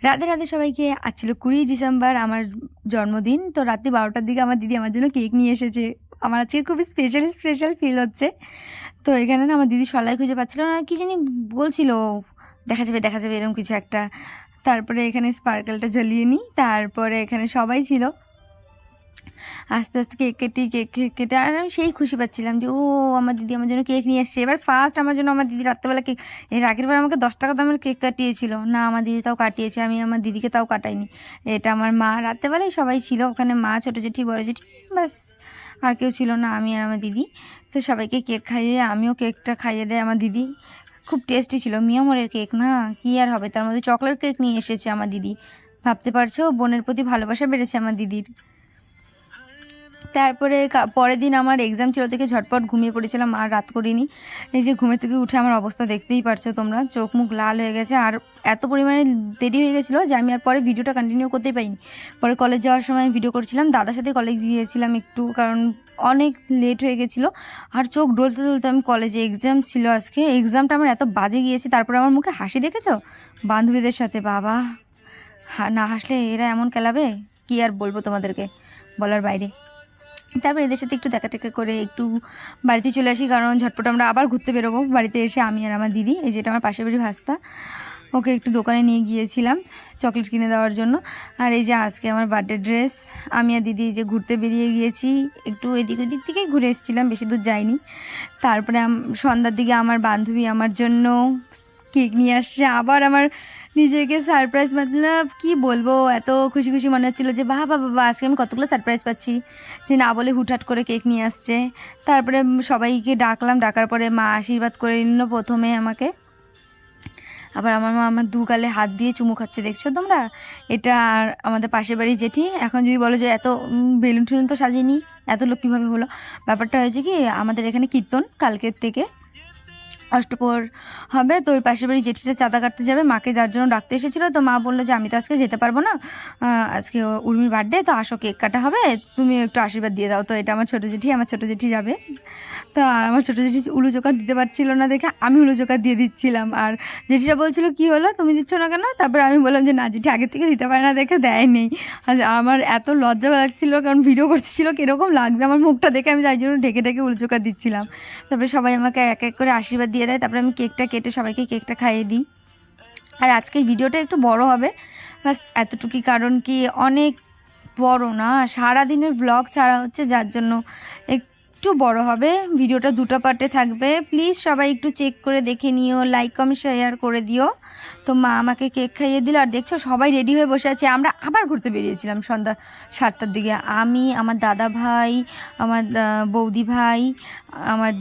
রাধে রাধে সবাইকে। আজ ছিল 20 ডিসেম্বর আমার জন্মদিন। তো রাত্রি 12টার দিকে আমার দিদি আমার জন্য কেক নিয়ে এসেছে। আমার আজকে খুবই স্পেশাল স্পেশাল ফিল হচ্ছে। তো এখানে না আমার দিদি সলাই খুঁজে পাচ্ছিল না, কি জানি বলছিল, দেখা যাবে এরকম কিছু একটা। তারপরে এখানে স্পার্কেলটা জ্বালিয়ে নিই, তারপরে এখানে সবাই ছিল। আস্তে আস্তে কেক কেটে আর আমি সেই খুশি পাচ্ছিলাম যে ও আমার দিদি আমার জন্য কেক নিয়ে এসছে। এবার ফার্স্ট আমার জন্য আমার দিদি রাত্রেবেলা কেক, এর আগের বার আমাকে 10 টাকা দামের কেক কাটিয়েছিল না, আমার দিদি তাও কাটিয়েছে, আমি আমার দিদিকে তাও কাটাইনি। এটা আমার মা, রাত্রেবেলায় সবাই ছিল ওখানে, মা, ছোটো জেঠি, বড় জেঠি, ব্যাস আর কেউ ছিল না, আমি আর আমার দিদি। তো সবাইকে কেক খাইয়ে আমিও কেকটা খাইয়ে দেয় আমার দিদি। খুব টেস্টি ছিল, মিয়ামরের কেক না, কি আর হবে, তার মধ্যে চকলেট কেক নিয়ে এসেছে আমার দিদি। ভাবতে পারছো বোনের প্রতি ভালোবাসা বেড়েছে আমার দিদির। তারপরে পরের দিন আমার এক্সাম ছিল থেকে ঝটপট ঘুমিয়ে পড়েছিলাম আর রাত করিনি। এই যে ঘুমের থেকে উঠে আমার অবস্থা দেখতেই পারছো তোমরা, চোখ মুখ লাল হয়ে গেছে আর এত পরিমাণে দেরি হয়ে গেছিলো যে আমি আর পরে ভিডিওটা কন্টিনিউ করতেই পারিনি। পরে কলেজ যাওয়ার সময় ভিডিও করছিলাম, দাদার সাথে কলেজ গিয়েছিলাম একটু, কারণ অনেক লেট হয়ে গেছিলো। আর চোখ ডলতে ডলতে আমি কলেজে, এক্সাম ছিল আজকে, এক্সামটা আমার এত বাজে গিয়েছে। তারপরে আমার মুখে হাসি দেখেছো বান্ধবীদের সাথে, বাবা না হাসলে এরা এমন খেলাবে, কি আর বলবো তোমাদেরকে, বলার বাইরে। তারপর এদের সাথে একটু দেখা টেকা করে একটু বাড়িতে চলে আসি, কারণ ঝটপট আমরা আবার ঘুরতে বেরোবো। বাড়িতে এসে আমি আর আমার দিদি, এই যেটা আমার পাশের বাড়ি ভাস্তা, ওকে একটু দোকানে নিয়ে গিয়েছিলাম চকলেট কিনে দেওয়ার জন্য। আর এই যে আজকে আমার বার্থডে ড্রেস, আমি আর দিদি এই যে ঘুরতে বেরিয়ে গিয়েছি, একটু এদিক ওদিক থেকেই ঘুরে এসেছিলাম, বেশি দূর যাইনি। তারপরে সন্ধ্যার দিকে আমার বান্ধবী আমার জন্য কেক নিয়ে আসছে, আবার আমার নিজেকে সারপ্রাইজ, মতলব কি বলবো, এত খুশি খুশি মনে হচ্ছিলো যে বাবা বাবা আজকে আমি কতগুলো সারপ্রাইজ পাচ্ছি, যে না বলে হুটহাট করে কেক নিয়ে আসছে। তারপরে সবাইকে ডাকলাম, ডাকার পরে মা আশীর্বাদ করে নিল প্রথমে আমাকে। আবার আমার মা আমার 2 গালে হাত দিয়ে চুমু খাচ্ছে, দেখছো তোমরা। এটা আর আমাদের পাশের বাড়ি জেঠি। এখন যদি বলো যে এত বেলুন টেলুন তো সাজিয়ে, এত লোক কীভাবে হলো, ব্যাপারটা হয়েছে কি, আমাদের এখানে কীর্তন কালকের থেকে অষ্টপ্রহর হবে, তো ওই পাশের বাড়ি জেঠিটা চাঁদা কাটতে যাবে, মাকে যার জন্য ডাকতে এসেছিলো। তো মা বললো যে আমি তো আজকে যেতে পারবো না, আজকে উর্মির বার্থডে, তো আসো কেক কাটা হবে, তুমি একটু আশীর্বাদ দিয়ে দাও। তো এটা আমার ছোটো জেঠি যাবে। তো আর আমার ছোটো জেঠি উলু চোকার দিতে পারছিল না দেখে আমি উলু চোকার দিয়ে দিচ্ছিলাম, আর জেঠিটা বলছিল কি হলো তুমি দিচ্ছ না কেন, তারপরে আমি বললাম যে না জেঠি আগের থেকে দিতে পারে না দেখে দেয়নি। আর আমার এত লজ্জা লাগছিলো, কারণ ভিডিও করতেছিল কীরকম লাগবে আমার মুখটা দেখে, আমি তাই জন্য ঢেকে ঢেকে উলু চোকার দিচ্ছিলাম। তারপরে সবাই আমাকে এক এক করে আশীর্বাদ দিয়ে দেয়, তারপরে আমি কেকটা কেটে সবাইকে কেকটা খাইয়ে দিই। আর আজকের ভিডিওটা একটু বড় হবে, বাস এতটুকুই, কারণ কি অনেক বড় না, সারাদিনের ব্লগ ছাড়া হচ্ছে, যার জন্য একটু বড় হবে। ভিডিওটা 2টা পার্টে থাকবে, প্লিজ সবাই একটু চেক করে দেখে নিও, লাইক কমেন্ট শেয়ার করে দিও। তো মা আমাকে কেক খাইয়ে দিল, আর দেখছো সবাই রেডি হয়ে বসে আছে। আমরা আবার ঘুরতে বেরিয়েছিলাম সন্ধ্যা 7টার দিকে, আমি, আমার দাদা ভাই, আমার বৌদি ভাই, আমার